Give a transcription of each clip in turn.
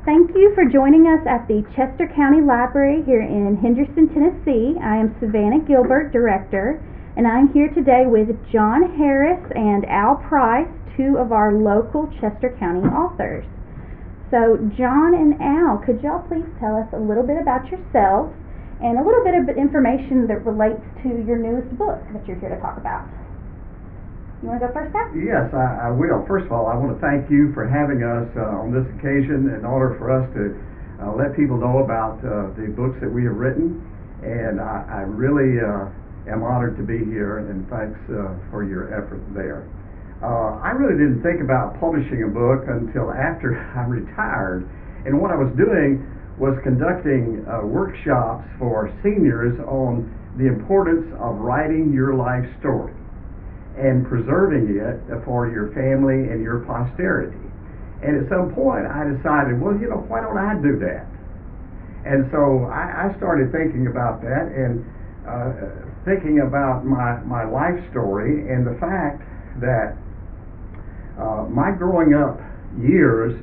Thank you for joining us at the Chester County Library here in Henderson, Tennessee. I am Savannah Gilbert, Director, and I'm here today with John Harris and Al Price, two of our local Chester County authors. So, John and Al, could y'all please tell us a little bit about yourselves and a little bit of information that relates to your newest book that you're here to talk about? You want to go first, Al? Yes, I will. First of all, I want to thank you for having us on this occasion in order for us to let people know about the books that we have written. And I really am honored to be here, and thanks for your effort there. I really didn't think about publishing a book until after I retired. And what I was doing was conducting workshops for seniors on the importance of writing your life story and preserving it for your family and your posterity. And at some point I decided, well, why don't I do that? And so I started thinking about that and thinking about my life story and the fact that my growing up years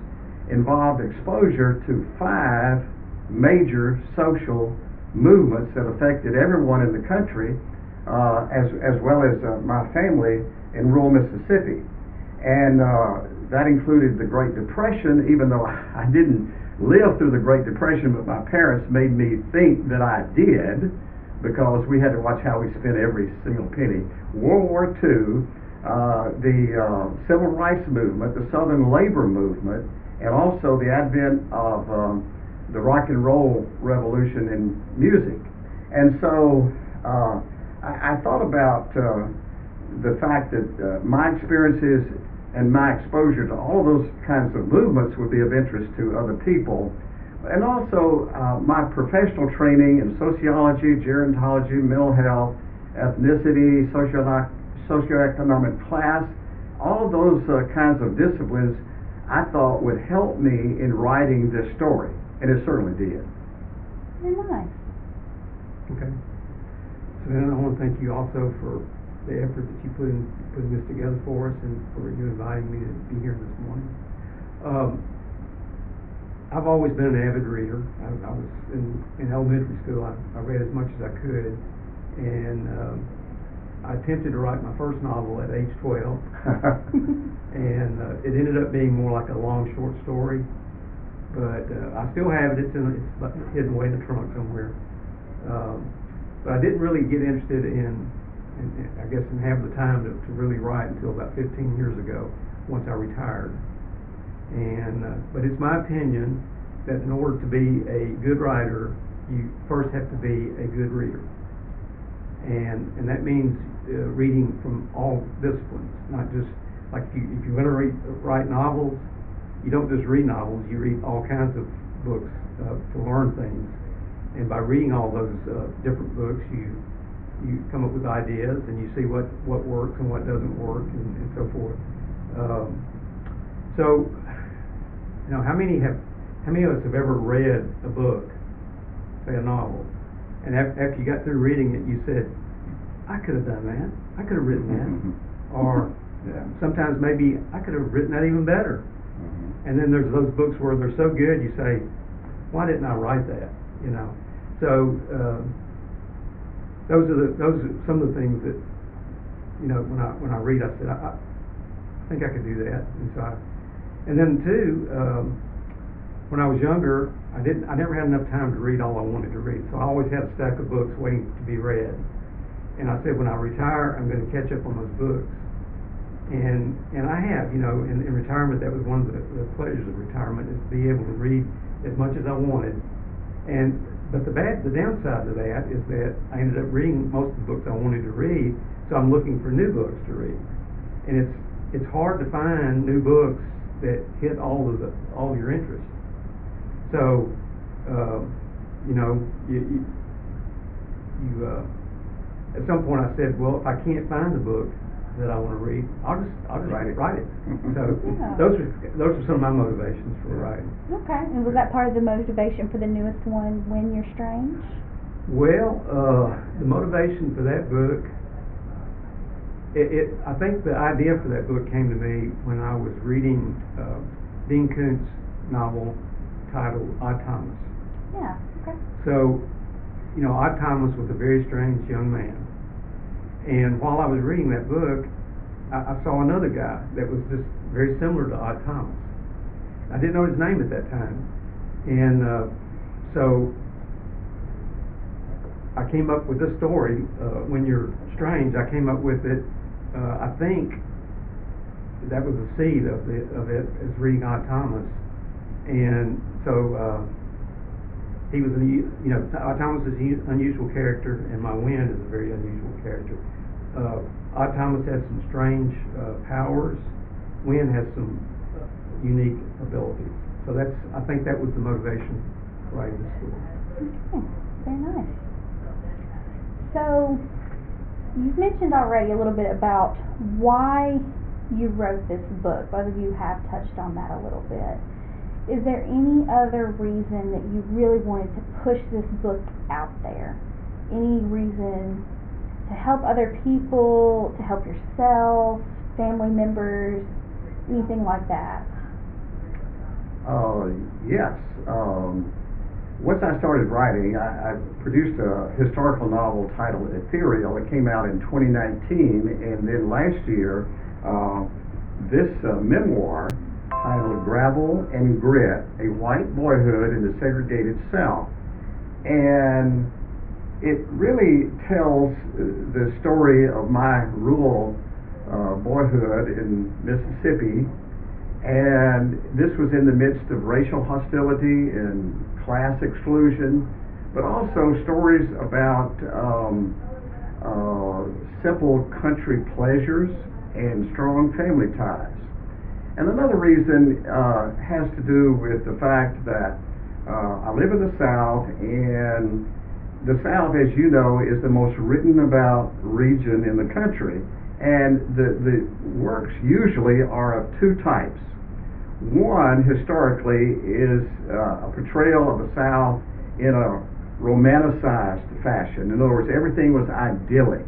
involved exposure to 5 major social movements that affected everyone in the country, as well as my family in rural Mississippi. And that included the Great Depression, even though I didn't live through the Great Depression, but my parents made me think that I did, because we had to watch how we spent every single penny. World War II, the Civil Rights Movement, the Southern Labor Movement, and also the advent of the rock and roll revolution in music. And so I thought about the fact that my experiences and my exposure to all of those kinds of movements would be of interest to other people. And also my professional training in sociology, gerontology, mental health, ethnicity, socioeconomic class, all of those kinds of disciplines I thought would help me in writing this story. And it certainly did. Very nice. Okay. And I want to thank you also for the effort that you put in putting this together for us, and for you inviting me to be here this morning. I've always been an avid reader. I was in elementary school. I read as much as I could, and I attempted to write my first novel at age 12, and it ended up being more like a long short story. But I still have it. It's hidden away in the trunk somewhere. But I didn't really get interested in I guess, and have the time to really write until about 15 years ago, once I retired. And but it's my opinion that in order to be a good writer, you first have to be a good reader. And that means reading from all disciplines, not just like if you're going to write novels, you don't just read novels, you read all kinds of books to learn things. And by reading all those different books, you come up with ideas, and you see what works and what doesn't work, and so forth. So, how many of us have ever read a book, say a novel, and after you got through reading it, you said, I could have done that, I could have written that, or sometimes maybe I could have written that even better. And then there's those books where they're so good, you say, why didn't I write that? So those are some of the things that when I read, I said I think I could do that. And then too, when I was younger, I never had enough time to read all I wanted to read, so I always had a stack of books waiting to be read. And I said, when I retire, I'm going to catch up on those books. And I have, in retirement, that was one of the pleasures of retirement, is to be able to read as much as I wanted. But the downside to that is that I ended up reading most of the books I wanted to read, so I'm looking for new books to read. And it's hard to find new books that hit all of your interests. So, at some point I said, well, if I can't find the book that I want to read, I'll just write it. So those are some of my motivations for writing. Okay, and was that part of the motivation for the newest one, When You're Strange? Well, the motivation for that book, I think the idea for that book came to me when I was reading Dean Koontz's novel titled Odd Thomas. Yeah, okay. So, you know, Odd Thomas was a very strange young man. And while I was reading that book, I saw another guy that was just very similar to Odd Thomas. I didn't know his name at that time. And so I came up with this story, When You're Strange. I came up with it, I think that was the seed of it as reading Odd Thomas. And so he was, Odd Thomas is an unusual character, and my Win is a very unusual character. Odd Thomas has some strange powers. Win has some unique abilities. So I think that was the motivation for writing this story. Okay, very nice. So, you've mentioned already a little bit about why you wrote this book. Both of you have touched on that a little bit. Is there any other reason that you really wanted to push this book out there? Any reason to help other people, to help yourself, family members, anything like that? Yes. Once I started writing, I produced a historical novel titled Ethereal. It came out in 2019, and then last year, this memoir titled Gravel and Grit, A White Boyhood in the Segregated South. And it really tells the story of my rural boyhood in Mississippi. And this was in the midst of racial hostility and class exclusion, but also stories about simple country pleasures and strong family ties. And another reason has to do with the fact that I live in the South, and the South, as you know, is the most written about region in the country. And the works usually are of two types. One, historically, is a portrayal of the South in a romanticized fashion. In other words, everything was idyllic.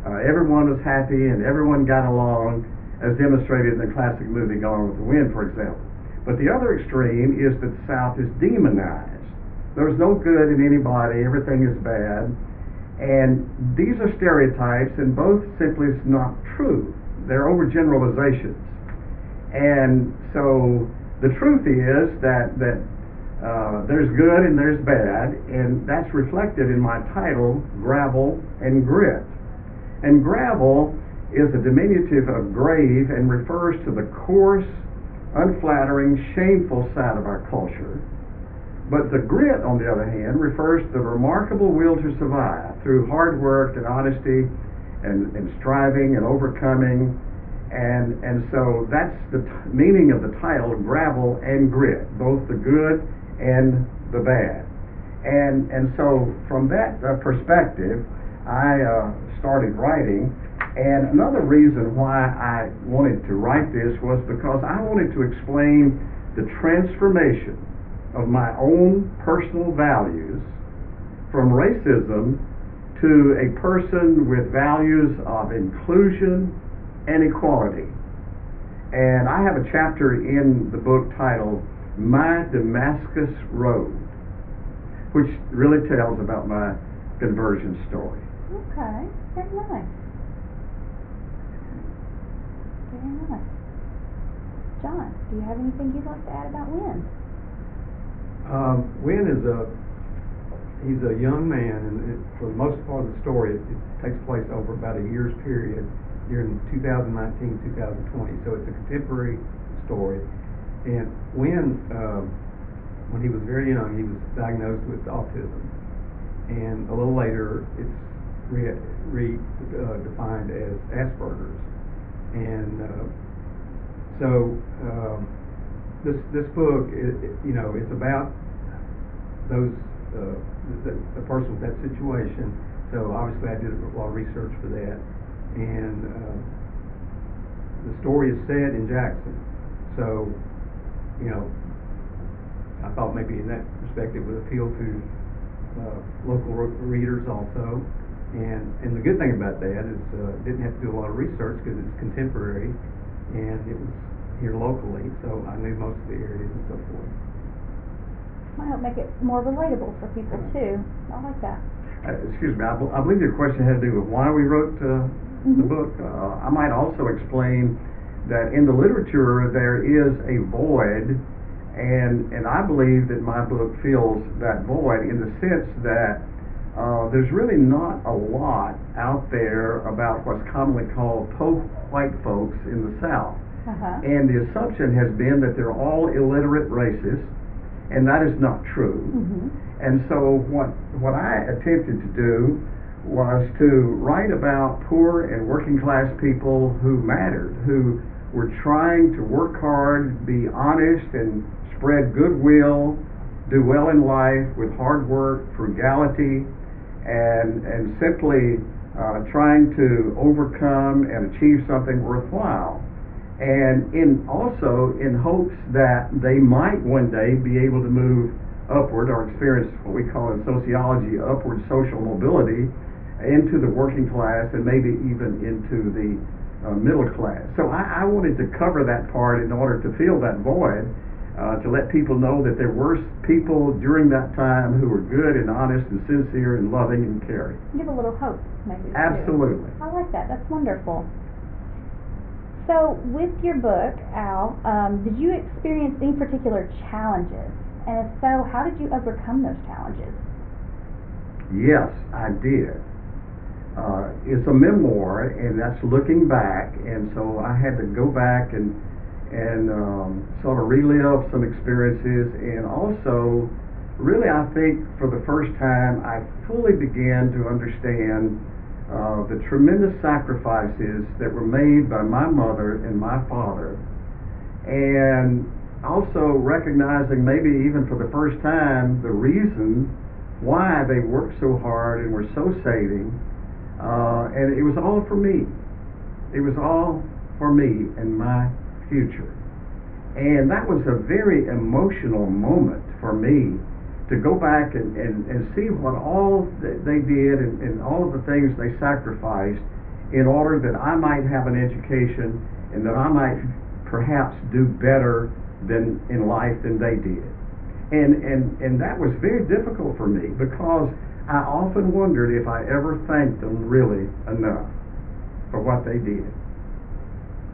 Everyone was happy and everyone got along, as demonstrated in the classic movie Gone with the Wind, for example. But the other extreme is that the South is demonized. There's no good in anybody, everything is bad. And these are stereotypes, and both simply is not true. They're overgeneralizations. And so the truth is that there's good and there's bad, and that's reflected in my title, Gravel and Grit. And gravel is a diminutive of grave and refers to the coarse, unflattering, shameful side of our culture. But the grit, on the other hand, refers to the remarkable will to survive through hard work and honesty and striving and overcoming. And so that's the meaning of the title, Gravel and Grit, both the good and the bad. And so from that perspective, I started writing. And another reason why I wanted to write this was because I wanted to explain the transformation of my own personal values from racism to a person with values of inclusion and equality. And I have a chapter in the book titled My Damascus Road, which really tells about my conversion story. Okay, very nice. Very nice. John, do you have anything you'd like to add about Win? Win is he's a young man, and for the most part of the story, it takes place over about a year's period during 2019-2020. So it's a contemporary story. And Win, when he was very young, he was diagnosed with autism, and a little later, it's defined as Asperger's. And this book, it's about those the person with that situation. So obviously, I did a lot of research for that, and the story is set in Jackson. So, I thought maybe in that perspective would appeal to local readers also. And the good thing about that is didn't have to do a lot of research because it's contemporary, and it was here locally, so I knew most of the areas and so forth. Might help make it more relatable for people too. I like that. Excuse me, I believe your question had to do with why we wrote the Mhm. book. I might also explain that in the literature there is a void, and I believe that my book fills that void in the sense that there's really not a lot out there about what's commonly called white folks in the South. Uh-huh. And the assumption has been that they're all illiterate racists, and that is not true. Mhm. And so what I attempted to do was to write about poor and working class people who mattered, who were trying to work hard, be honest, and spread goodwill, do well in life with hard work, frugality, and simply trying to overcome and achieve something worthwhile. And also in hopes that they might one day be able to move upward or experience what we call in sociology upward social mobility into the working class and maybe even into the middle class. So I wanted to cover that part in order to fill that void, to let people know that there were people during that time who were good and honest and sincere and loving and caring. Give a little hope, maybe. too. Absolutely. I like that. That's wonderful. So, with your book, Al, did you experience any particular challenges? And if so, how did you overcome those challenges? Yes, I did. It's a memoir, and that's looking back, and so I had to go back and sort of relive some experiences, and also, really, I think for the first time, I fully began to understand the tremendous sacrifices that were made by my mother and my father, and also recognizing maybe even for the first time the reason why they worked so hard and were so saving, and it was all for me. It was all for me and my future. And that was a very emotional moment for me to go back and see what all that they did and all of the things they sacrificed in order that I might have an education and that I might perhaps do better than in life than they did. And that was very difficult for me because I often wondered if I ever thanked them really enough for what they did.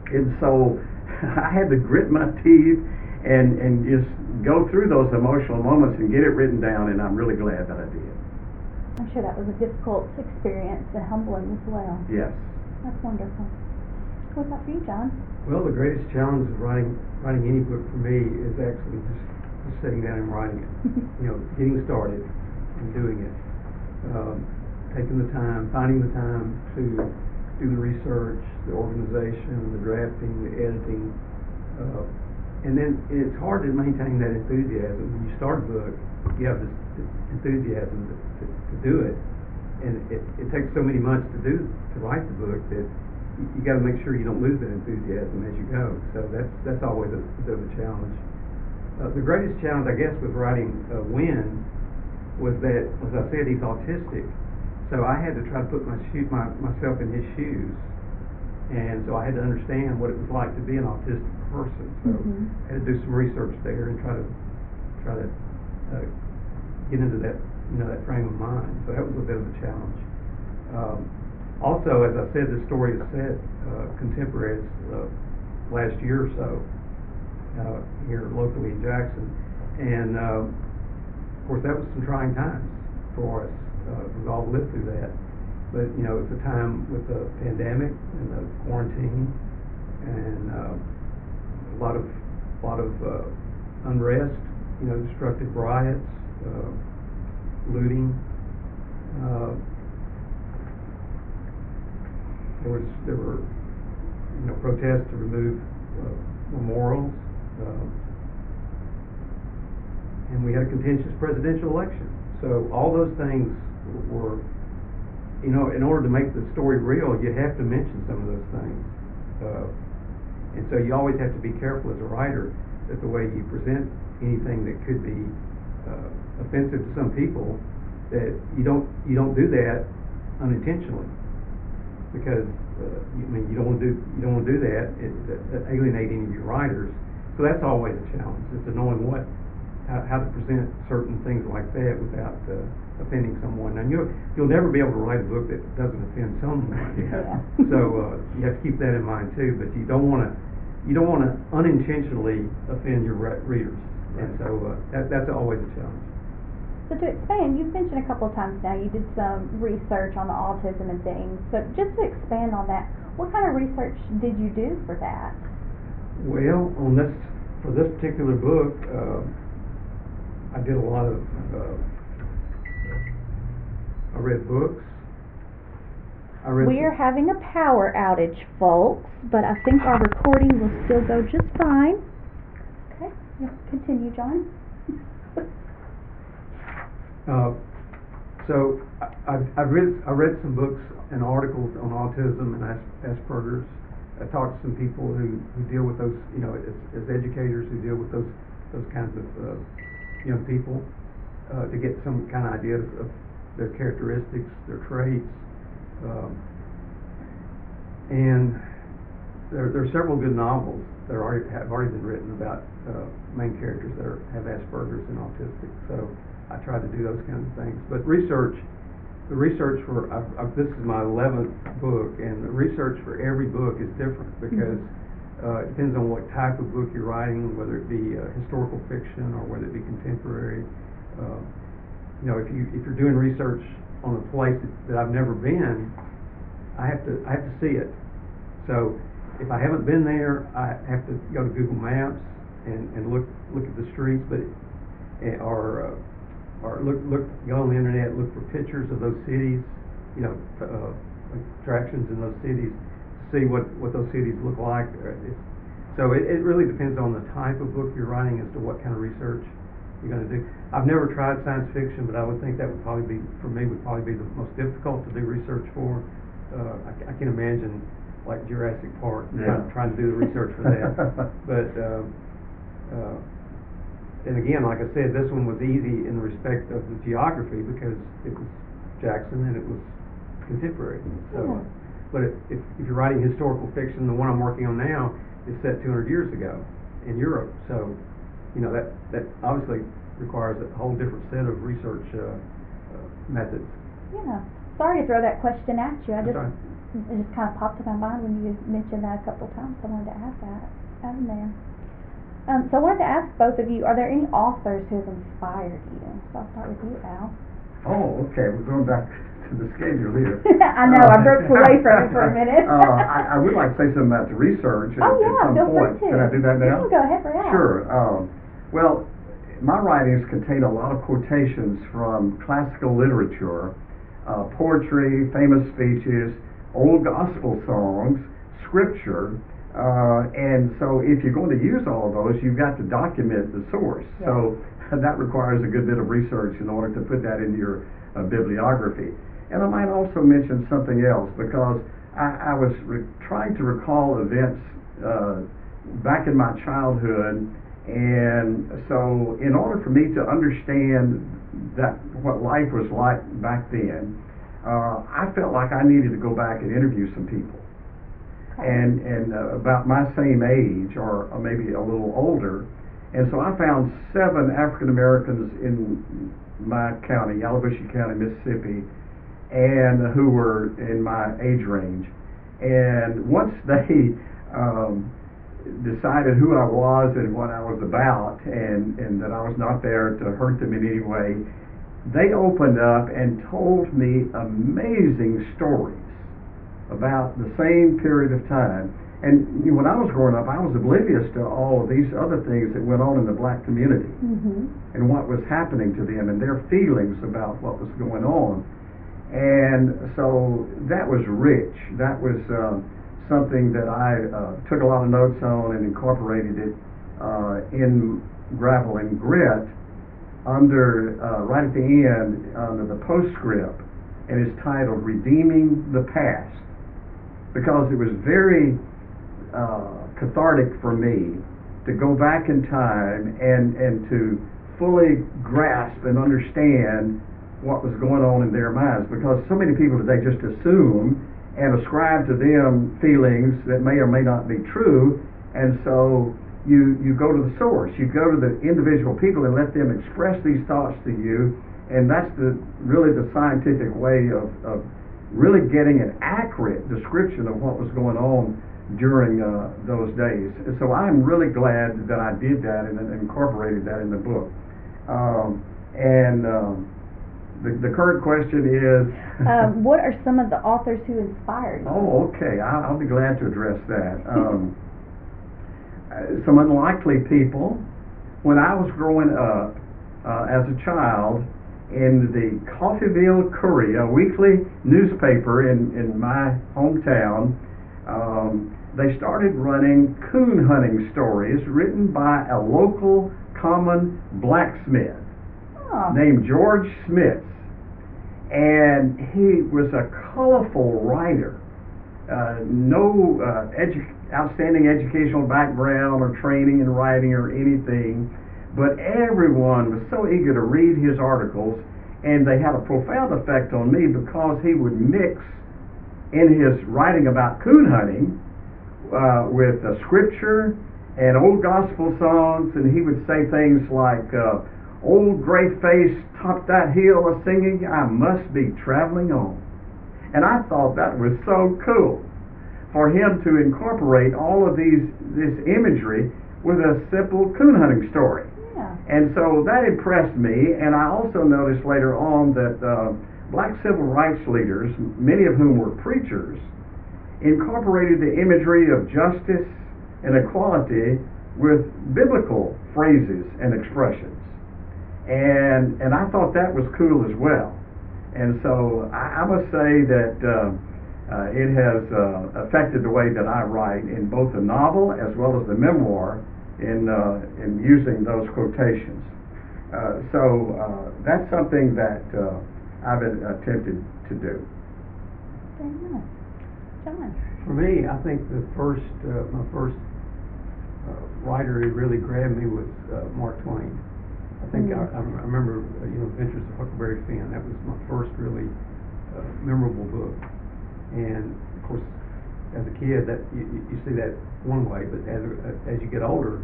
And so I had to grit my teeth and just go through those emotional moments and get it written down, and I'm really glad that I did. I'm sure that was a difficult experience and humbling as well. Yes. That's wonderful. What about for you, John? Well, the greatest challenge of writing any book for me is actually just sitting down and writing it. Getting started and doing it. Taking the time, finding the time to do the research, the organization, the drafting, the editing, and then it's hard to maintain that enthusiasm. When you start a book, you have this enthusiasm to do it, and it takes so many months to write the book that you got to make sure you don't lose that enthusiasm as you go. So that's always a bit of a challenge. The greatest challenge, I guess, with writing Win was that, as I said, he's autistic. So I had to try to put myself in his shoes, and so I had to understand what it was like to be an autistic person. So I had to do some research there and try to get into that that frame of mind. So that was a bit of a challenge. Also, as I said, this story is set contemporary last year or so here locally in Jackson, and of course that was some trying times for us. We've all lived through that, but it's a time with the pandemic and the quarantine and a lot of unrest, destructive riots, looting. There were protests to remove memorials, and we had a contentious presidential election. So all those things were, in order to make the story real, you have to mention some of those things. And so you always have to be careful as a writer that the way you present anything that could be offensive to some people, that you don't do that unintentionally, because you don't want to do that. It alienate any of your writers. So that's always a challenge, is to knowing what how to present certain things like that without offending someone. And you'll never be able to write a book that doesn't offend someone. Yeah. So you have to keep that in mind too. But you don't want to unintentionally offend your readers. And so that's always a challenge. So to expand, you've mentioned a couple of times now you did some research on the autism and things. So just to expand on that, what kind of research did you do for that? Well, for this particular book, I did a lot of. I read books. We are having a power outage, folks, but I think our recording will still go just fine. Okay, continue, John. So I read some books and articles on autism and Asperger's. I talked to some people who deal with those, as educators who deal with those kinds of young people, to get some kind of ideas of their characteristics, their traits, and there are several good novels that have already been written about main characters that have Asperger's and autistic. So I try to do those kinds of things. But the research for this is my 11th book, and the research for every book is different because it depends on what type of book you're writing, whether it be historical fiction or whether it be contemporary. If you're doing research on a place that I've never been, I have to see it. So if I haven't been there, I have to go to Google Maps and look at the streets, or go on the internet, look for pictures of those cities, attractions in those cities, see what those cities look like. So it really depends on the type of book you're writing as to what kind of research you're going to do. I've never tried science fiction, but I would think that would probably be the most difficult to do research for. I can imagine like Jurassic Park, trying to do the research for that. But and again, like I said, this one was easy in the respect of the geography because it was Jackson and it was contemporary. So, but if you're writing historical fiction, the one I'm working on now is set 200 years ago in Europe. So, that obviously requires a whole different set of research methods. Yeah. Sorry to throw that question at you. It Sorry. just kind of popped in my mind when you mentioned that a couple of times. I wanted to add that out in there. So I wanted to ask both of you, are there any authors who have inspired you? So I'll start with you, Al. Oh, okay. We're going back to the schedule here. I know, I broke away from it for a minute. I would like to say something about the research at some feel point. free to. Can I do that now? You can go ahead for Al. Sure. Well, my writings contain a lot of quotations from classical literature, poetry, famous speeches, old gospel songs, scripture, and so if you're going to use all of those, you've got to document the source. Yeah. So that requires a good bit of research in order to put that into your bibliography. And I might also mention something else, because I was trying to recall events back in my childhood, and so in order for me to understand what life was like back then, I felt like I needed to go back and interview some people. And about my same age, or maybe a little older, and so I found 7 African Americans in my county, Yalobusha County, Mississippi, and who were in my age range. And once they decided who I was and what I was about, and that I was not there to hurt them in any way, they opened up and told me amazing stories about the same period of time. And when I was growing up, I was oblivious to all of these other things that went on in the black community, and what was happening to them and their feelings about what was going on. And so that was rich. That was something that I took a lot of notes on and incorporated it in Gravel and Grit under right at the end, under the postscript, and it's titled Redeeming the Past, because it was very cathartic for me to go back in time and to fully grasp and understand what was going on in their minds, because so many people today just assume and ascribe to them feelings that may or may not be true, and so you go to the source, you go to the individual people and let them express these thoughts to you, and that's really the scientific way of really getting an accurate description of what was going on during those days. And so I'm really glad that I did that and incorporated that in the book. The current question is... what are some of the authors who inspired you? Oh, okay. I'll be glad to address that. Some unlikely people. When I was growing up as a child, in the Coffeyville Courier, a weekly newspaper in my hometown, they started running coon hunting stories written by a local common blacksmith named George Smith. And he was a colorful writer. No outstanding educational background or training in writing or anything, but everyone was so eager to read his articles, and they had a profound effect on me because he would mix in his writing about coon hunting with scripture and old gospel songs, and he would say things like, "Old gray face topped that hill a singing, I must be traveling on." And I thought that was so cool for him to incorporate all of this imagery with a simple coon hunting story. Yeah. And so that impressed me, and I also noticed later on that black civil rights leaders, many of whom were preachers, incorporated the imagery of justice and equality with biblical phrases and expressions. And I thought that was cool as well. And so I must say that it has affected the way that I write in both the novel as well as the memoir in using those quotations. So that's something that I've attempted to do. Very nice. John? For me, I think my first writer who really grabbed me was Mark Twain. I think I remember, Adventures of Huckleberry Finn. That was my first really memorable book. And of course, as a kid, that you see that one way, but as you get older,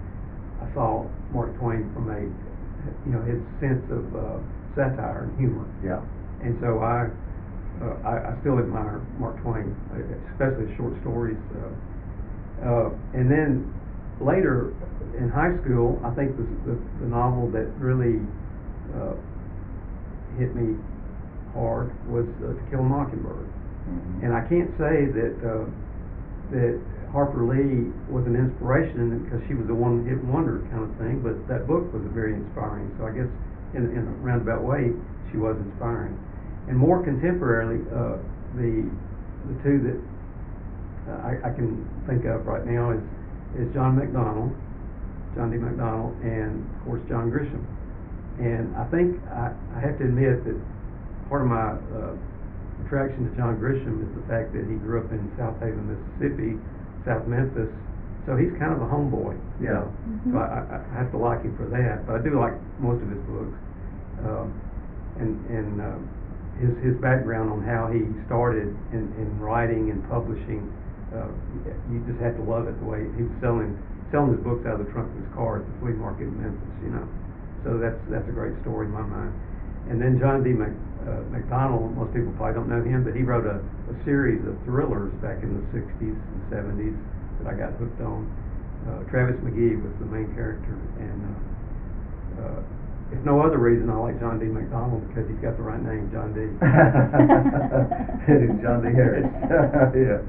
I saw Mark Twain from his sense of satire and humor. Yeah. And so I still admire Mark Twain, especially his short stories. And then later in high school, I think the novel that really hit me hard was To Kill a Mockingbird. Mm-hmm. And I can't say that Harper Lee was an inspiration because she was a one-hit wonder kind of thing, but that book was very inspiring. So I guess in a roundabout way, she was inspiring. And more contemporarily, the two that I can think of right now is John D. MacDonald, and of course John Grisham. And I think I have to admit that part of my attraction to John Grisham is the fact that he grew up in South Haven, Mississippi, South Memphis, so he's kind of a homeboy. Yeah. Mm-hmm. So I have to like him for that, but I do like most of his books. And his background on how he started in writing and publishing, you just have to love it, the way he was selling his books out of the trunk of his car at the flea market in Memphis, So that's a great story in my mind. And then John D. MacDonald, most people probably don't know him, but he wrote a series of thrillers back in the 60s and 70s that I got hooked on. Travis McGee was the main character, and if no other reason, I like John D. MacDonald because he's got the right name, John D. John D. Harris. Yeah.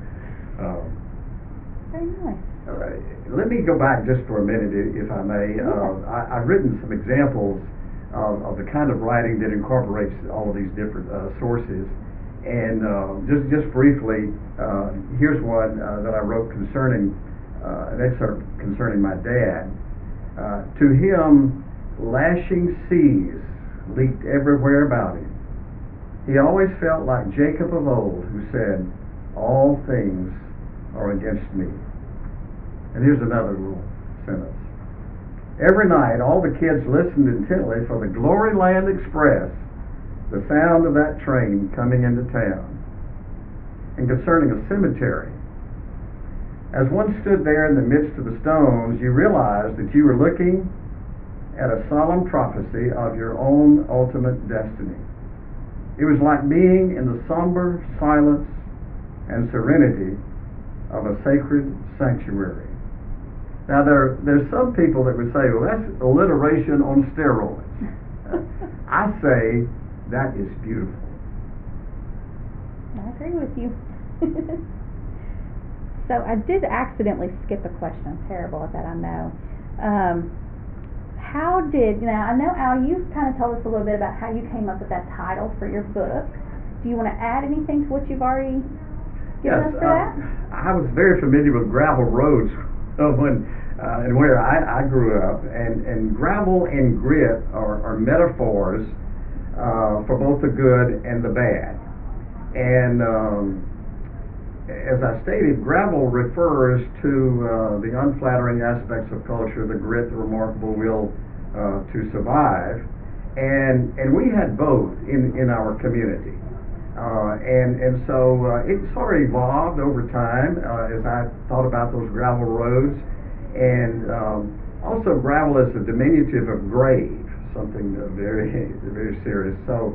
Very nice. All right. Let me go back just for a minute, if I may. I've written some examples of the kind of writing that incorporates all of these different sources. And just briefly, here's one that I wrote concerning an excerpt concerning my dad. To him, lashing seas leaped everywhere about him. He always felt like Jacob of old, who said, "All things are against me." And here's another little sentence. Every night, all the kids listened intently for the Glory Land Express, the sound of that train coming into town. And concerning a cemetery, As one stood there in the midst of the stones, you realized that you were looking at a solemn prophecy of your own ultimate destiny. It was like being in the somber silence and serenity of a sacred sanctuary. Now, there's some people that would say, well, that's alliteration on steroids. I say, that is beautiful. I agree with you. So I did accidentally skip a question. I'm terrible at that, I know. Now I know, Al, you've kind of told us a little bit about how you came up with that title for your book. Do you want to add anything to what you've already given us for that? I was very familiar with gravel roads and where I grew up, and gravel and grit are metaphors for both the good and the bad. And as I stated, gravel refers to the unflattering aspects of culture, the grit, the remarkable will to survive, and we had both in our community, and so it sort of evolved over time as I thought about those gravel roads, and also gravel is a diminutive of grave, something very very serious. So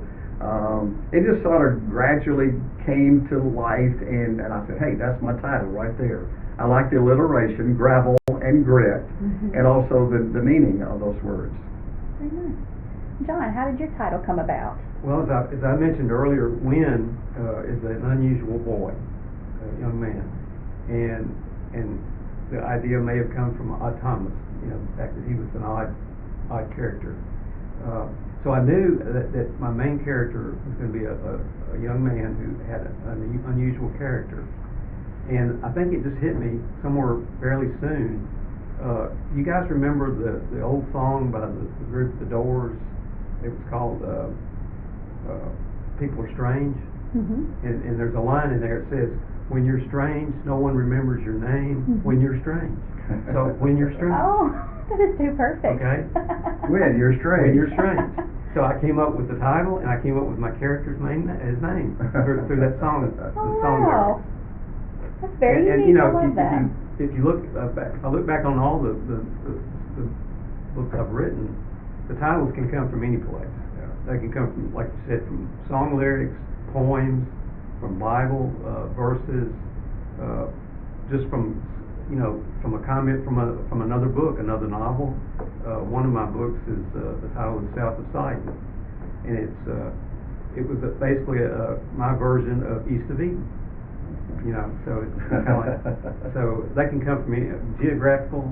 it just sort of gradually came to life, and I said, hey, that's my title right there. I like the alliteration, gravel and grit, and also the meaning of those words. Very nice. John, how did your title come about? Well, as I mentioned earlier, Wynn is an unusual boy, a young man, and the idea may have come from Thomas, the fact that he was an odd character. So I knew that my main character was going to be a young man who had an unusual character. And I think it just hit me somewhere fairly soon. You guys remember the old song by the group The Doors? It was called People Are Strange. And there's a line in there that says, when you're strange, no one remembers your name when you're strange. So when you're strange. Oh, that is too perfect. Okay. When you're strange. When you're strange. So I came up with the title, and I came up with my character's name through that song. Wow. That's very unique. I love that. If you look back, if I look back on all the books I've written, the titles can come from any place. Yeah. They can come from, like you said, from song lyrics, poems, from Bible verses, just from a comment from another book, another novel. One of my books is the title is South of Sight, and it was basically my version of East of Eden. So it's kind of like, so that can come from any geographical.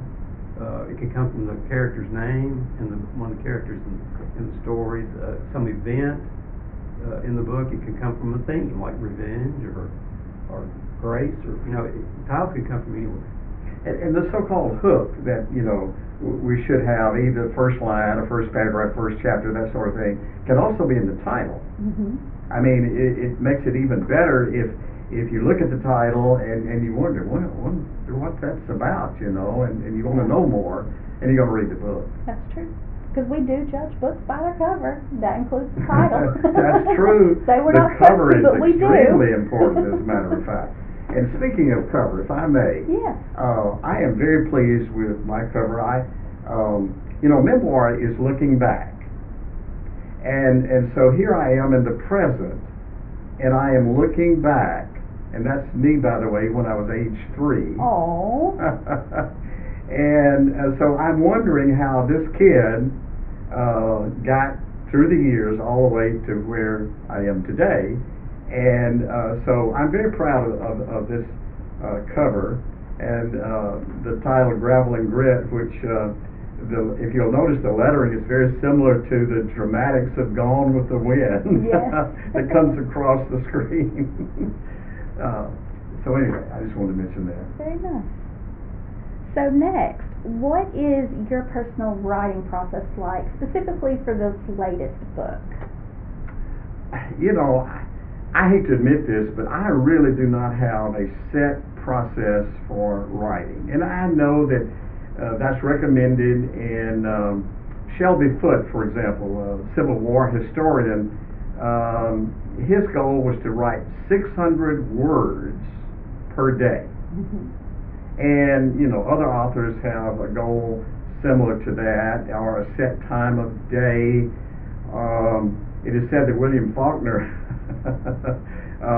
It can come from the character's name and one of the characters in the stories. Some event in the book. It can come from a theme like revenge or grace, or titles can come from anywhere. And the so-called hook that we should have, either the first line, or first paragraph, first chapter, that sort of thing, can also be in the title. I mean, it makes it even better if you look at the title and you wonder what that's about, and you want to know more, and you're going to read the book. That's true. Because we do judge books by their cover. That includes the title. That's true. They were the not cover supposed to, but we do. is extremely important, as a matter of fact. And speaking of cover, if I may, yes. I am very pleased with my cover. Memoir is looking back, and so here I am in the present, and I am looking back, and that's me, by the way, when I was age 3. Oh. And so I'm wondering how this kid got through the years all the way to where I am today. And so I'm very proud of this cover, and the title Gravel and Grit, which if you'll notice, the lettering is very similar to the dramatics of Gone with the Wind. Yes. that comes across the screen. So anyway, I just wanted to mention that. Very nice. So next, what is your personal writing process like, specifically for this latest book? I hate to admit this, but I really do not have a set process for writing. And I know that that's recommended in Shelby Foote, for example, a Civil War historian. His goal was to write 600 words per day. And, other authors have a goal similar to that, or a set time of day. It is said that William Faulkner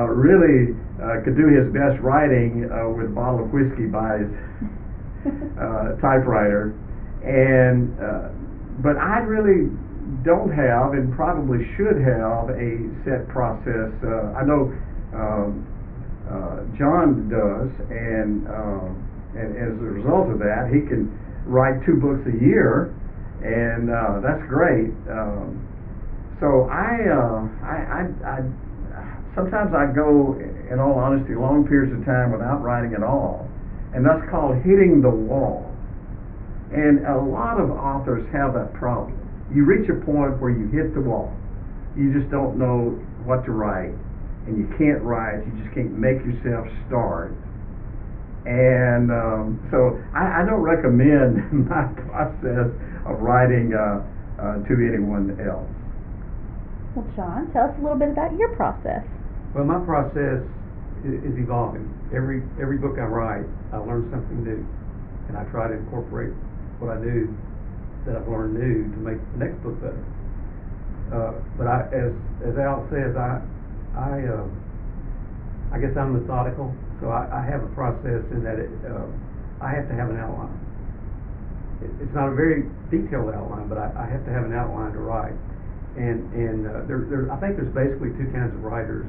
really could do his best writing with a bottle of whiskey by his typewriter. And but I really don't have, and probably should have, a set process. I know John does, and as a result of that, he can write 2 books a year, and that's great. So I sometimes I go, in all honesty, long periods of time without writing at all, and that's called hitting the wall. And a lot of authors have that problem. You reach a point where you hit the wall. You just don't know what to write, and you can't write. You just can't make yourself start. And so I don't recommend my process of writing to anyone else. Well, John, tell us a little bit about your process. Well, my process is evolving. Every book I write, I learn something new, and I try to incorporate what I do that I've learned new to make the next book better. But as Al says, I guess I'm methodical, so I have a process in that I have to have an outline. It's not a very detailed outline, but I have to have an outline to write. And I think there's basically 2 kinds of writers.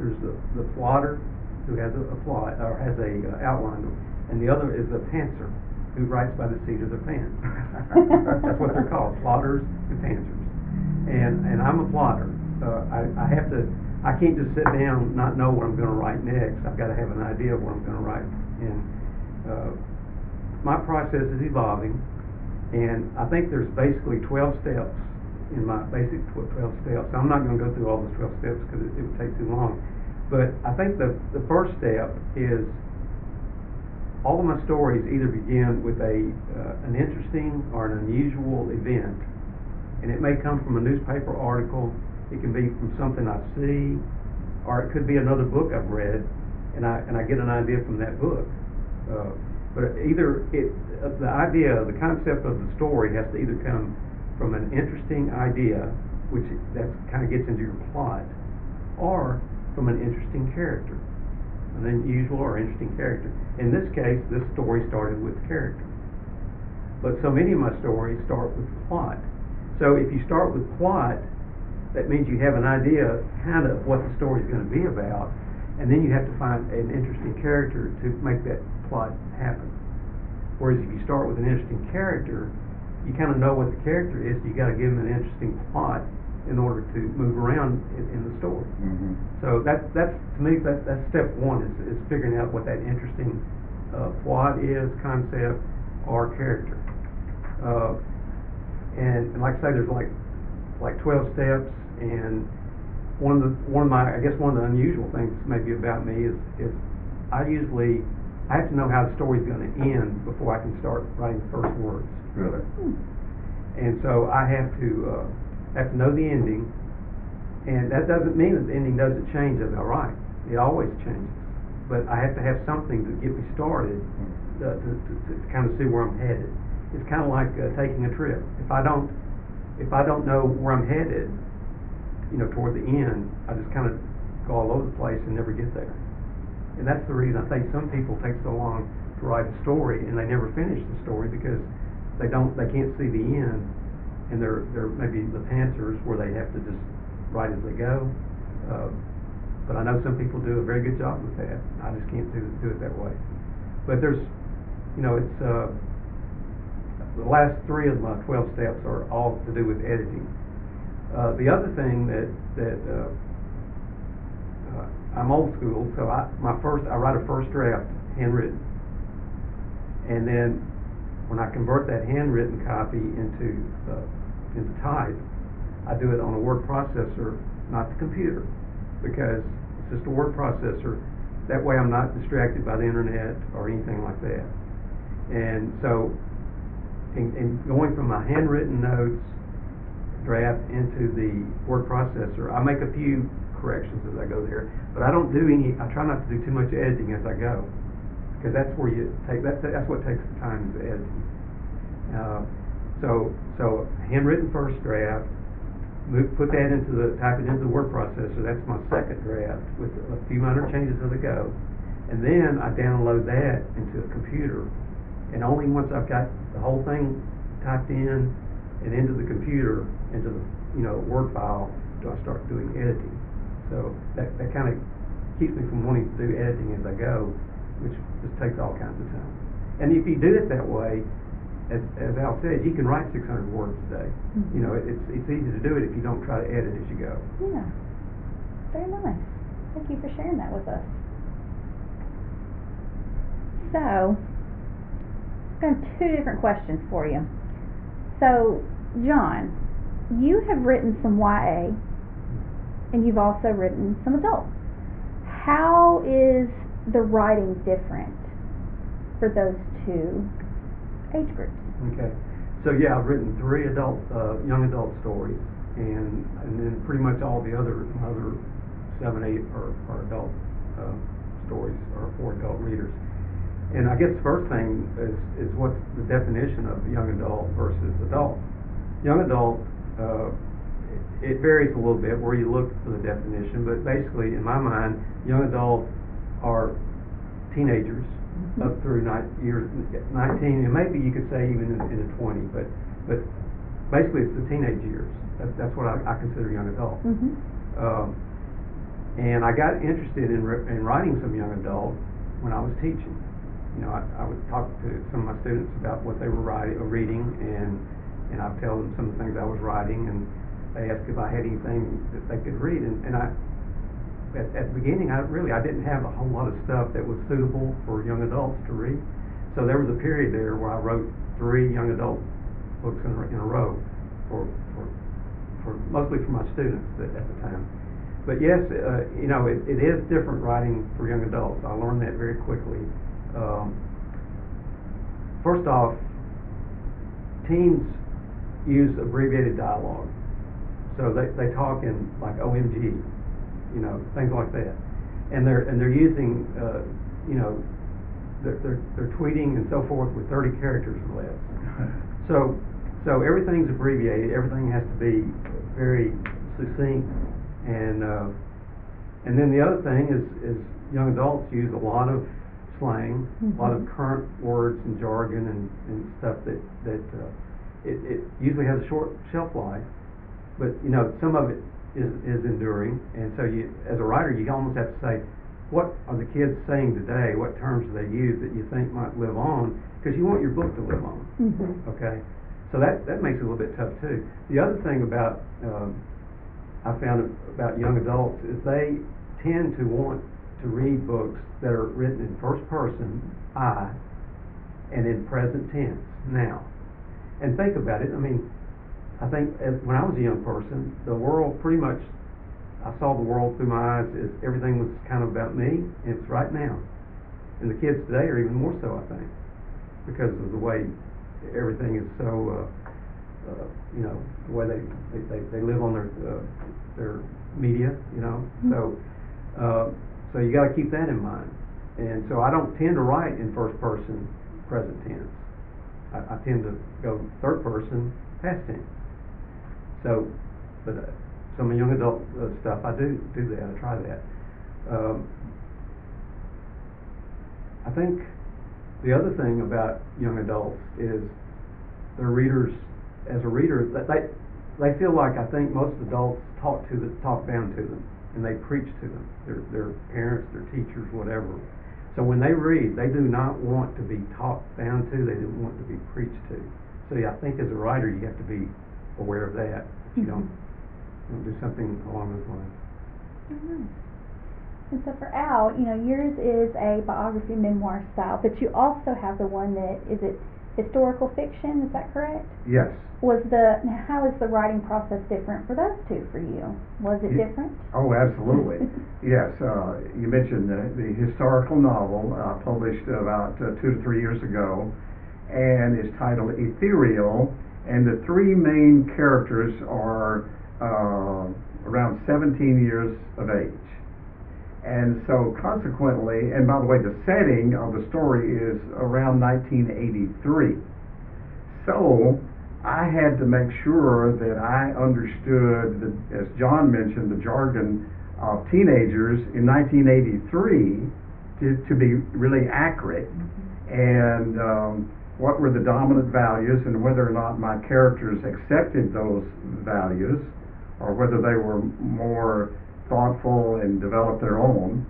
There's the plotter, who has a plot or has a outline, and the other is the pantser, who writes by the seat of their pants. That's what they're called, plotters and pantsers. And I'm a plotter. I can't just sit down and not know what I'm going to write next. I've got to have an idea of what I'm going to write. And my process is evolving, and I think there's basically 12 steps in my basic 12 steps. I'm not going to go through all those 12 steps because it would take too long. But I think the first step is all of my stories either begin with an interesting or an unusual event, and it may come from a newspaper article, it can be from something I see, or it could be another book I've read, and I get an idea from that book. But the concept of the story has to either come from an interesting idea, which that kind of gets into your plot, or from an interesting character. An unusual or interesting character. In this case, this story started with character. But so many of my stories start with plot. So if you start with plot, that means you have an idea kind of what the story is going to be about, and then you have to find an interesting character to make that plot happen. Whereas if you start with an interesting character, you kind of know what the character is, so you got to give them an interesting plot in order to move around in the story. Mm-hmm. So that's to me that's step one is figuring out what that interesting plot is, concept, or character. And like I say, there's like 12 steps, and one of the unusual things maybe about me is I have to know how the story's going to end before I can start writing the first words. Really? And so I have to know the ending, and that doesn't mean that the ending doesn't change as I write. It always changes, but I have to have something to get me started to kind of see where I'm headed. It's kind of like taking a trip. If I don't know where I'm headed, toward the end, I just kind of go all over the place and never get there. And that's the reason I think some people take so long to write a story and they never finish the story because they can't see the end, and they're maybe the pantsers where they have to just write as they go. But I know some people do a very good job with that. I just can't do it that way. But there's, it's the last 3 of my 12 steps are all to do with editing. The other thing that I'm old school, so I write a first draft handwritten, and then when I convert that handwritten copy into type, I do it on a word processor, not the computer, because it's just a word processor. That way I'm not distracted by the internet or anything like that. And so in going from my handwritten notes draft into the word processor, I make a few corrections as I go there, but I try not to do too much editing as I go. because that's where you take, that's what takes the time is the editing. So handwritten first draft, put that type it into the word processor. That's my second draft with a few minor changes as I go, and then I download that into a computer. And only once I've got the whole thing typed in and into the computer, into the Word file, do I start doing editing. So that kind of keeps me from wanting to do editing as I go, which just takes all kinds of time. And if you do it that way, as Al said, you can write 600 words a day. Mm-hmm. It's easy to do it if you don't try to edit as you go. Yeah, very nice. Thank you for sharing that with us. So, I have two different questions for you. So, John, you have written some YA, and you've also written some adult. How is the writing different for those two age groups? Okay, so yeah, I've written 3 young adult stories, and then pretty much all the other 7, 8 are adult stories, or for adult readers. And I guess the first thing is what's the definition of young adult versus adult. Young adult, it varies a little bit where you look for the definition, but basically, in my mind, young adult are teenagers up through years 19, and maybe you could say even in the 20, but basically it's the teenage years. That's what I consider young adult. Mm-hmm. And I got interested in writing some young adult when I was teaching. I would talk to some of my students about what they were reading, and I'd tell them some of the things I was writing, and they asked if I had anything that they could read, and at the beginning, I didn't have a whole lot of stuff that was suitable for young adults to read. So there was a period there where I wrote 3 young adult books in a row, for mostly for my students at the time. But yes, it is different writing for young adults. I learned that very quickly. First off, teens use abbreviated dialogue, so they talk in like OMG. Things like that, and they're using, they're tweeting and so forth with 30 characters or less. So everything's abbreviated. Everything has to be very succinct, and then the other thing is young adults use a lot of slang, mm-hmm. a lot of current words and jargon and stuff that it usually has a short shelf life, but some of it is enduring, and so you, as a writer, you almost have to say, what are the kids saying today? What terms do they use that you think might live on? Because you want your book to live on. Mm-hmm. Okay, so that makes it a little bit tough too. The other thing about I found about young adults is they tend to want to read books that are written in first person, I, and in present tense, now. And think about it. I think when I was a young person, the world pretty much, I saw the world through my eyes as everything was kind of about me, and it's right now. And the kids today are even more so, I think, because of the way everything is so, the way they live on their media, Mm-hmm. So you got to keep that in mind. And so I don't tend to write in first person present tense. I tend to go third person past tense. So, but some young adult stuff, I do that. I try that. I think the other thing about young adults is their readers. As a reader, they feel like, I think most adults talk down to them, and they preach to them. Their parents, their teachers, whatever. So when they read, they do not want to be talked down to. They don't want to be preached to. So yeah, I think as a writer, you have to be aware of that. You don't do something along those lines. Mm-hmm. And so for Al, yours is a biography memoir style, but you also have the one that is it historical fiction. Is that correct? Yes. How is the writing process different for those two for you? Was it different? Oh, absolutely. Yes. You mentioned the historical novel published about 2 to 3 years ago, and it's titled Ethereal. And the 3 main characters are around 17 years of age. And so consequently, and by the way, the setting of the story is around 1983. So I had to make sure that I understood, as John mentioned, the jargon of teenagers in 1983 to be really accurate, and what were the dominant values, and whether or not my characters accepted those values, or whether they were more thoughtful and developed their own,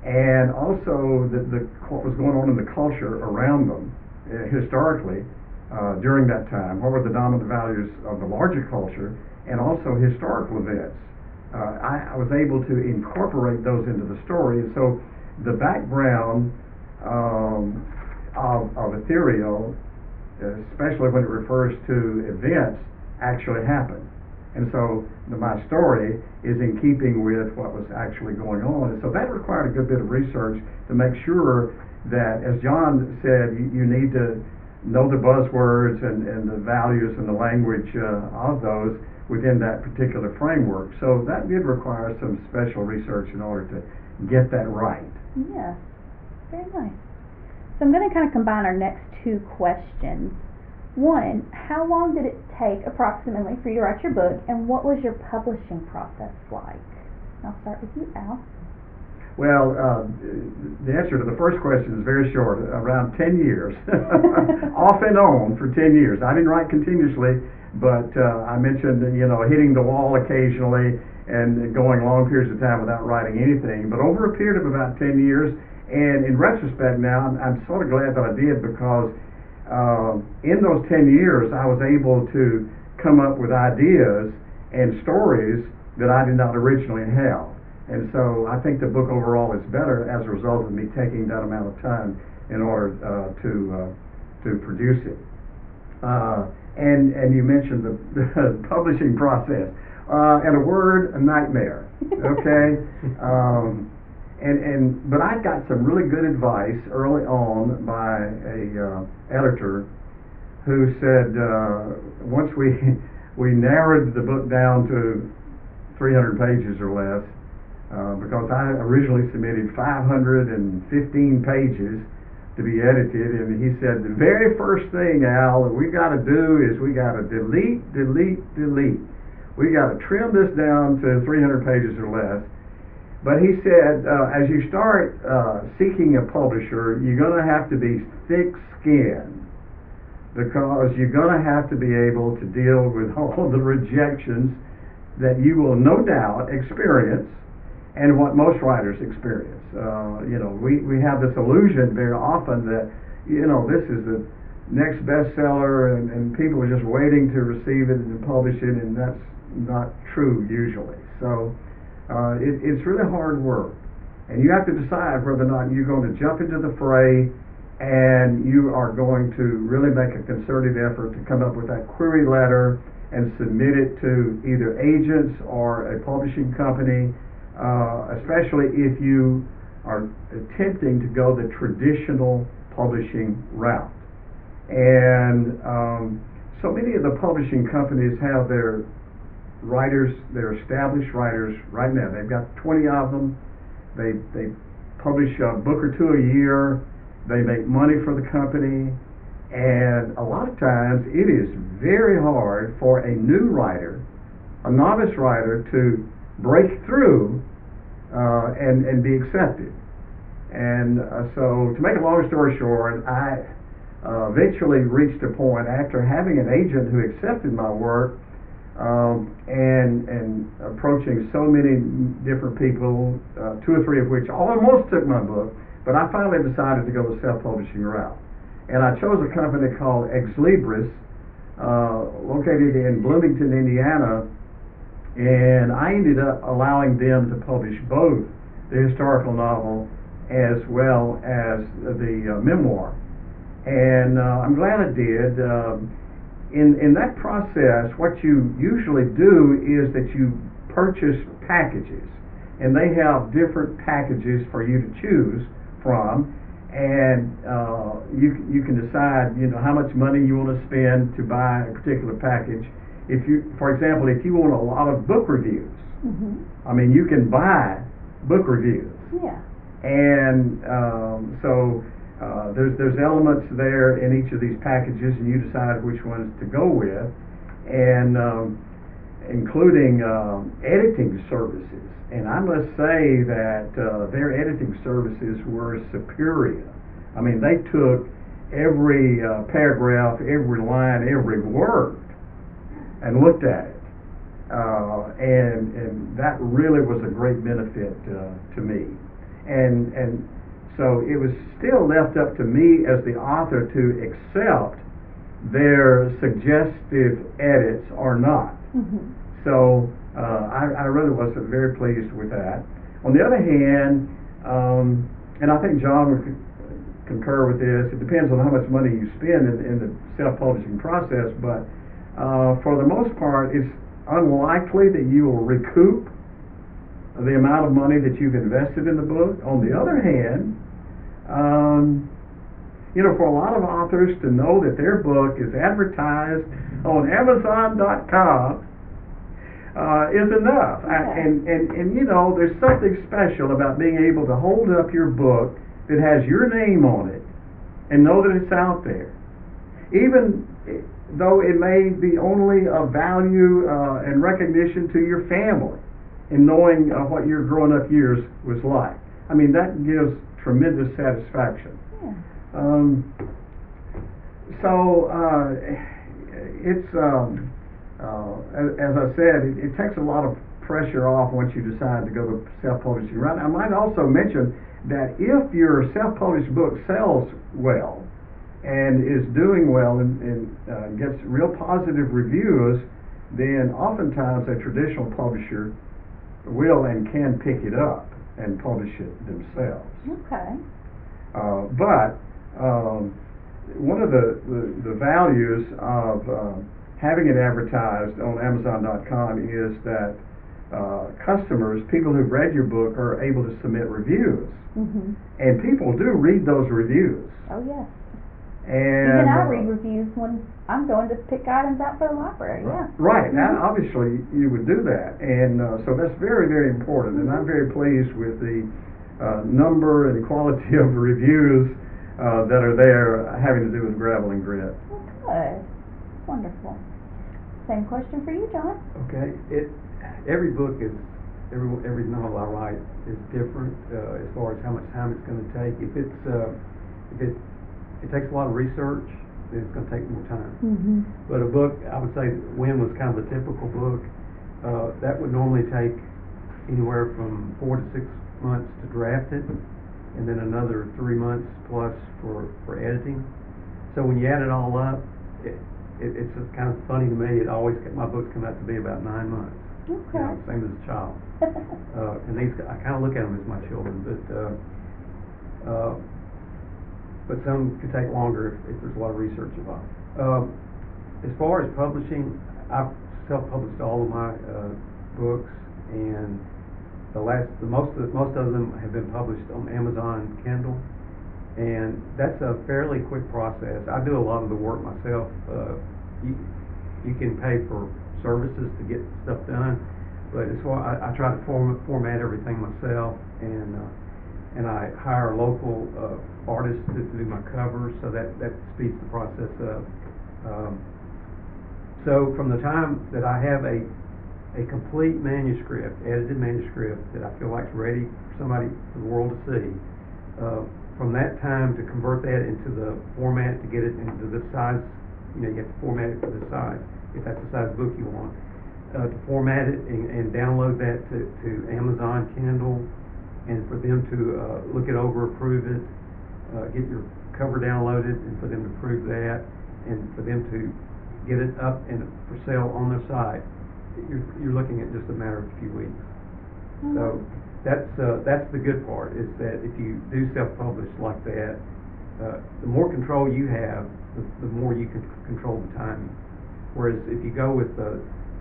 and also what was going on in the culture around them historically during that time. What were the dominant values of the larger culture, and also historical events. I was able to incorporate those into the story, and so the background of ethereal, especially when it refers to events, actually happened. And so my story is in keeping with what was actually going on. And so that required a good bit of research to make sure that, as John said, you need to know the buzzwords and the values and the language of those within that particular framework. So that did require some special research in order to get that right. Yeah, very nice. So I'm going to kind of combine our next two questions. One, how long did it take approximately for you to write your book, and what was your publishing process like? I'll start with you, Al. Well, the answer to the first question is very short, around 10 years, off and on for 10 years. I didn't write continuously, but I mentioned, hitting the wall occasionally and going long periods of time without writing anything. But over a period of about 10 years, and in retrospect now, I'm sort of glad that I did, because in those 10 years, I was able to come up with ideas and stories that I did not originally have. And so I think the book overall is better as a result of me taking that amount of time in order to produce it. And you mentioned the publishing process. In a word, a nightmare. Okay. But I got some really good advice early on by a editor who said once we narrowed the book down to 300 pages or less, because I originally submitted 515 pages to be edited, and he said the very first thing, Al, that we got to do is we got to delete. We got to trim this down to 300 pages or less. But he said, as you start seeking a publisher, you're going to have to be thick-skinned, because you're going to have to be able to deal with all the rejections that you will no doubt experience, and what most writers experience. We have this illusion very often that, this is the next bestseller, and people are just waiting to receive it and publish it, and that's not true usually. So it's really hard work, and you have to decide whether or not you're going to jump into the fray, and you are going to really make a concerted effort to come up with that query letter and submit it to either agents or a publishing company, especially if you are attempting to go the traditional publishing route. And so many of the publishing companies have their writers, their established writers right now. They've got 20 of them. They publish a book or two a year. They make money for the company. And a lot of times it is very hard for a new writer, a novice writer, to break through and be accepted. And so, to make a long story short, I eventually reached a point after having an agent who accepted my work, and approaching so many different people, two or three of which almost took my book, but I finally decided to go the self-publishing route. And I chose a company called Ex Libris, located in Bloomington, Indiana, and I ended up allowing them to publish both the historical novel as well as the memoir. And I'm glad I did. In that process, what you usually do is that you purchase packages, and they have different packages for you to choose from, and you can decide how much money you want to spend to buy a particular package. If you, for example, if you want a lot of book reviews, I mean, you can buy book reviews, Yeah. And so there's elements there in each of these packages, and you decide which ones to go with, and including editing services. And I must say that their editing services were superior. I mean, they took every paragraph, every line, every word, and looked at it. And that really was a great benefit to me. And so it was still left up to me as the author to accept their suggestive edits or not. Mm-hmm. So I really was very pleased with that. On the other hand, and I think John would concur with this, it depends on how much money you spend in the self-publishing process, but for the most part, it's unlikely that you will recoup the amount of money that you've invested in the book. On the other hand, for a lot of authors to know that their book is advertised on Amazon.com is enough. Okay. And there's something special about being able to hold up your book that has your name on it and know that it's out there. Even though it may be only of value and recognition to your family in knowing what your growing up years was like. I mean, that gives tremendous satisfaction. Yeah. It's as I said, it takes a lot of pressure off once you decide to go the self-publishing route. I might also mention that if your self-published book sells well and is doing well and gets real positive reviews, then oftentimes a traditional publisher will and can pick it up and publish it themselves. Okay. But one of the values of having it advertised on Amazon.com is that customers, people who've read your book, are able to submit reviews. Mm-hmm. And people do read those reviews. Oh, yes. And even I read reviews when I'm going to pick items out for the library. Yeah. Right. Now, Mm-hmm. obviously, you would do that, and so that's very, very important. And I'm very pleased with the number and quality of reviews that are there having to do with Gravel and Grit. Well, good. Wonderful. Same question for you, John. Okay, every book is, every novel I write is different as far as how much time it's going to take. If it takes a lot of research, then it's going to take more time. Mm-hmm. But a book, I would say, When was kind of a typical book. That would normally take anywhere from 4 to 6 months to draft it, and then another 3 months plus for editing. So when you add it all up, it's just kind of funny to me. My books come out to be about 9 months. Okay. Same as a child. And these, I kind of look at them as my children, but some could take longer if there's a lot of research involved. As far as publishing, I've self-published all of my books, and most of them have been published on Amazon Kindle, and that's a fairly quick process. I do a lot of the work myself. You can pay for services to get stuff done, but it's why I try to format everything myself, and I hire local artists to do my covers, so that speeds the process up. So from the time that I have a complete manuscript, edited manuscript, that I feel like is ready for the world to see, from that time to convert that into the format, to get it into the size, you have to format it for the size, if that's the size book you want, to format it and download that to Amazon Kindle, and for them to look it over, approve it, get your cover downloaded, and for them to approve that, and for them to get it up and for sale on their site. You're looking at just a matter of a few weeks. Mm-hmm. So that's the good part, is that if you do self-publish like that, the more control you have, the more you can control the timing. Whereas if you go with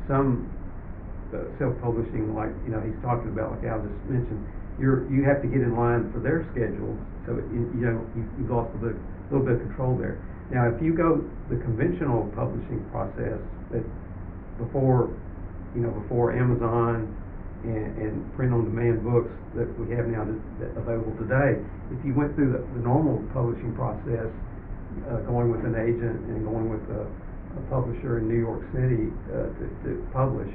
some self-publishing, like he's talking about, like Al just mentioned, you have to get in line for their schedules, so you've lost a little bit of control there. Now, if you go the conventional publishing process, that before Amazon and print-on-demand books that we have now that available today. If you went through the normal publishing process, going with an agent and going with a publisher in New York City to publish,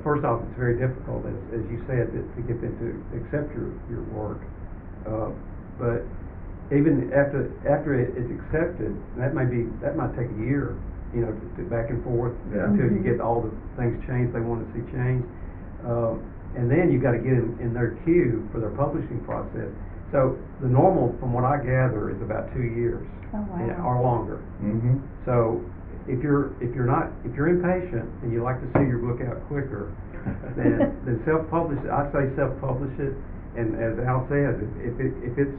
first off, it's very difficult, as you said, to get them to accept your work. But even after it's accepted, that might take a year, to back and forth until you get all the things changed they want to see changed. And then you've got to get in their queue for their publishing process. So the normal, from what I gather, is about 2 years. Oh, wow. Or longer. Mm-hmm. So if you're impatient and you like to see your book out quicker, then self-publish it. I say self-publish it, and as Al says, if it's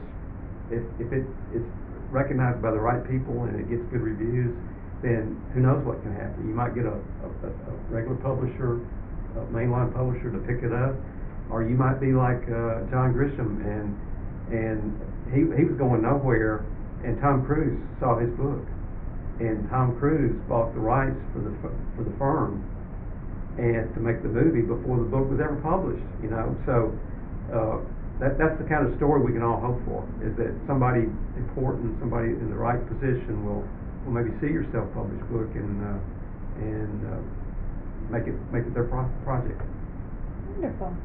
recognized by the right people and it gets good reviews, then who knows what can happen. You might get a regular publisher, a mainline publisher, to pick it up, or you might be like John Grisham, and he was going nowhere, and Tom Cruise saw his book, and Tom Cruise bought the rights for the firm and to make the movie before the book was ever published. So that's the kind of story we can all hope for, is that somebody important, somebody in the right position will maybe see your self-published book and make it their project. Wonderful.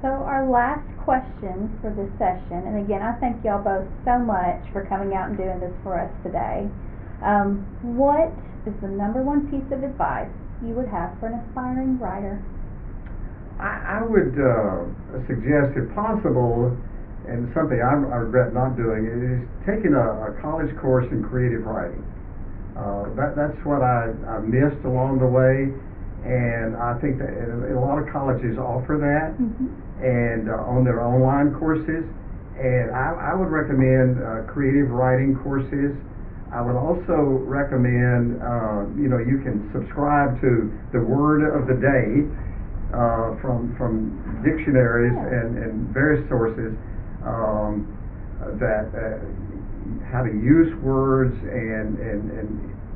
So our last question for this session, and again, I thank y'all both so much for coming out and doing this for us today. What is the number one piece of advice you would have for an aspiring writer? I would suggest, if possible, and something I regret not doing, is taking a college course in creative writing. That's what I missed along the way, and I think that a lot of colleges offer that, and on their online courses. And I would recommend creative writing courses. I would also recommend, you can subscribe to the Word of the Day from dictionaries and various sources, that how to use words and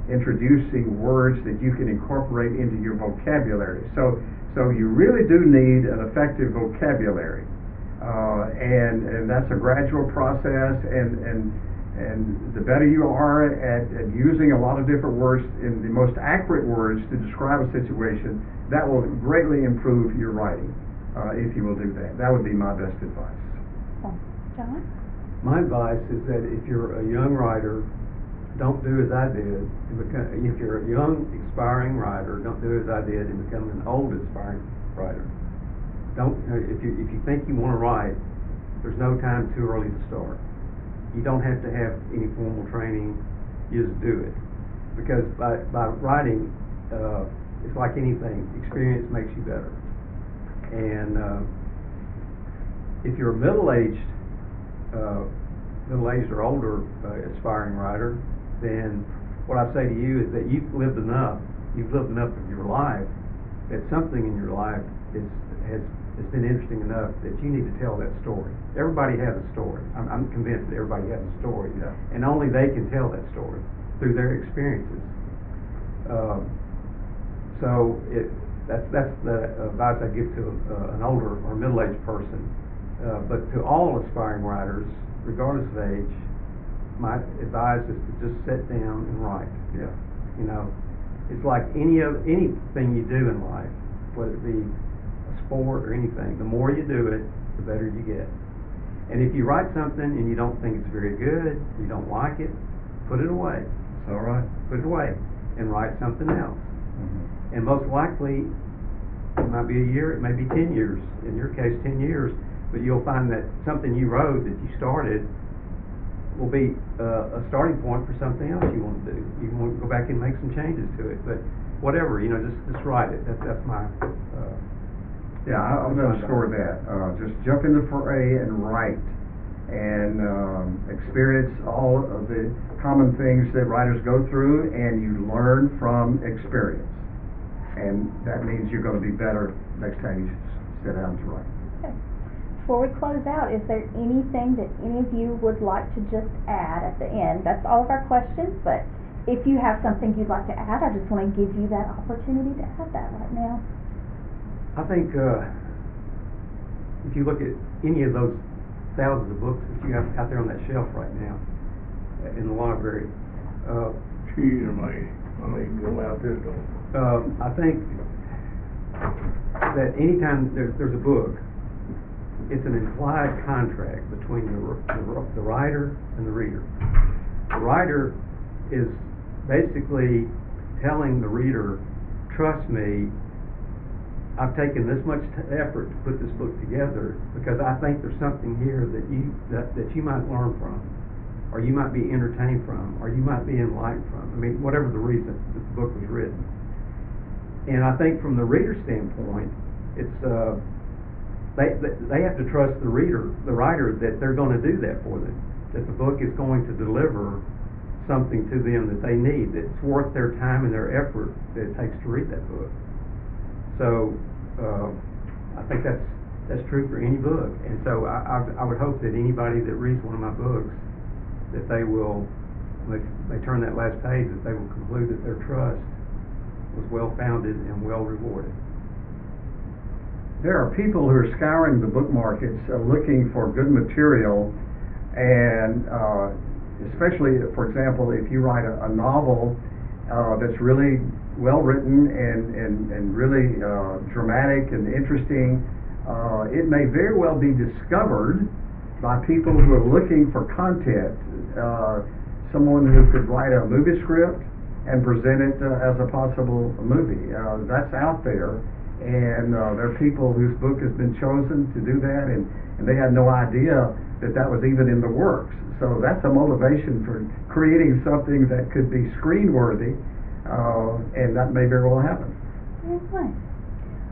introducing words that you can incorporate into your vocabulary. So you really do need an effective vocabulary, and that's a gradual process, and the better you are at using a lot of different words in the most accurate words to describe a situation, that will greatly improve your writing, if you will do that. That would be my best advice. John? My advice is that if you're a young writer, don't do as I did. If you're a young, aspiring writer, don't do as I did and become an old, aspiring writer. If you think you want to write, there's no time too early to start. You don't have to have any formal training. You just do it. Because by writing, it's like anything. Experience makes you better. And if you're a middle-aged or older aspiring writer, then what I say to you is that you've lived enough of your life, that something in your life has been interesting enough that you need to tell that story. Everybody has a story. I'm convinced that everybody has a story, and only they can tell that story through their experiences. So that's the advice I give to an older or middle-aged person. But to all aspiring writers, regardless of age, my advice is to just sit down and write. Yeah. It's like anything you do in life, whether it be a sport or anything. The more you do it, the better you get. And if you write something and you don't think it's very good, you don't like it, put it away. It's all right. Put it away and write something else. Mm-hmm. And most likely, it might be a year, it may be 10 years. In your case, 10 years. But you'll find that something you wrote that you started will be a starting point for something else you want to do. You want to go back and make some changes to it. But whatever, just write it. That's my... I'll underscore that. Just jump in the fray and write, and experience all of the common things that writers go through, and you learn from experience. And that means you're going to be better next time you sit down to write. Okay. Before we close out, is there anything that any of you would like to just add at the end? That's all of our questions, but if you have something you'd like to add, I just want to give you that opportunity to add that right now. I think if you look at any of those thousands of books that you have out there on that shelf right now in the library, Excuse me, I need to go out this door. I think that anytime there's a book, it's an implied contract between the writer and the reader. The writer is basically telling the reader, trust me, I've taken this much effort to put this book together because I think there's something here that you might learn from, or you might be entertained from, or you might be enlightened from. I mean, whatever the reason that the book was written. And I think from the reader's standpoint, it's they have to trust the writer, that they're going to do that for them, that the book is going to deliver something to them that they need, that's worth their time and their effort that it takes to read that book. So I think that's true for any book, and so I would hope that anybody that reads one of my books, that they will, when they turn that last page, that they will conclude that their trust was well founded and well rewarded. There are people who are scouring the book markets looking for good material, and especially, for example, if you write a novel that's really well written and really dramatic and interesting, it may very well be discovered by people who are looking for content. Someone who could write a movie script and present it as a possible movie. That's out there, and there are people whose book has been chosen to do that, and they had no idea that that was even in the works. So that's a motivation for creating something that could be screen-worthy, and that may very well happen. Very nice.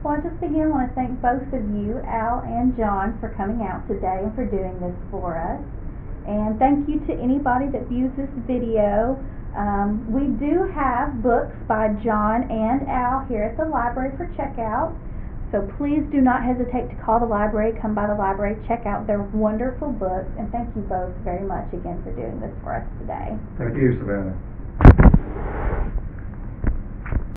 Well, I just again want to thank both of you, Al and John, for coming out today and for doing this for us. And thank you to anybody that views this video. We do have books by John and Al here at the library for checkout. So please do not hesitate to call the library, come by the library, check out their wonderful books, and thank you both very much again for doing this for us today. Thank you, Savannah.